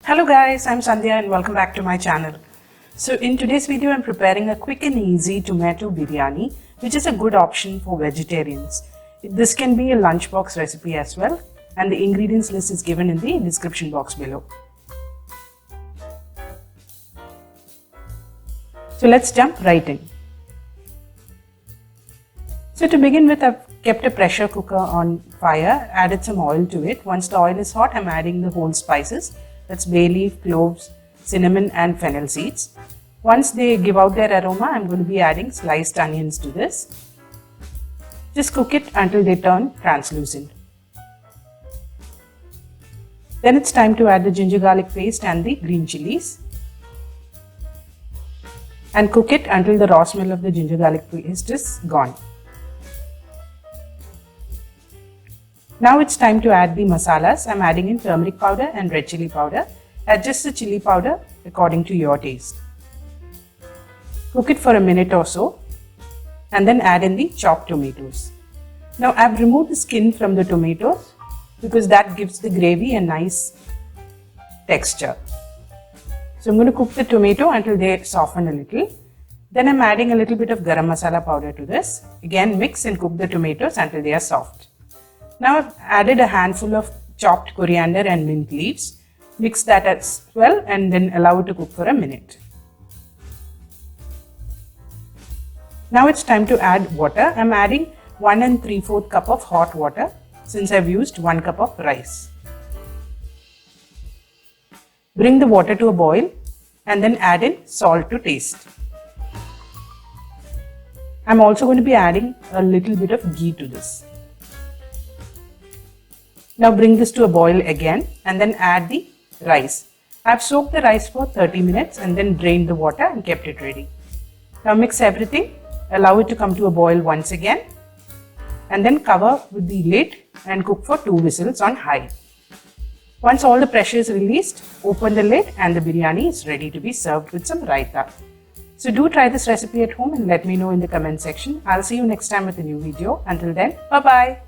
Hello guys, I'm Sandhya and welcome back to my channel. So in today's video, I'm preparing a quick and easy tomato biryani, which is a good option for vegetarians. This can be a lunchbox recipe as well, and the ingredients list is given in the description box below. So let's jump right in. So to begin with, I've kept a pressure cooker on fire, added some oil to it. Once the oil is hot, I'm adding the whole spices. That's bay leaf, cloves, cinnamon and fennel seeds. Once they give out their aroma, I'm going to be adding sliced onions to this. Just cook it until they turn translucent. Then it's time to add the ginger garlic paste and the green chilies. And cook it until the raw smell of the ginger garlic paste is gone. Now it's time to add the masalas. I'm adding in turmeric powder and red chilli powder. Adjust the chilli powder according to your taste. Cook it for a minute or so and then add in the chopped tomatoes. Now I've removed the skin from the tomatoes because that gives the gravy a nice texture. So I'm going to cook the tomato until they soften a little. Then I'm adding a little bit of garam masala powder to this. Again, mix and cook the tomatoes until they are soft. Now I've added a handful of chopped coriander and mint leaves. Mix that as well and then allow it to cook for a minute. Now it's time to add water. I'm adding 1 3/4 cup of hot water since I've used 1 cup of rice. Bring the water to a boil and then add in salt to taste. I'm also going to be adding a little bit of ghee to this. Now bring this to a boil again and then add the rice. I've soaked the rice for 30 minutes and then drained the water and kept it ready. Now mix everything, allow it to come to a boil once again and then cover with the lid and cook for 2 whistles on high. Once all the pressure is released, open the lid and the biryani is ready to be served with some raita. So do try this recipe at home and let me know in the comment section. I'll see you next time with a new video. Until then, bye bye.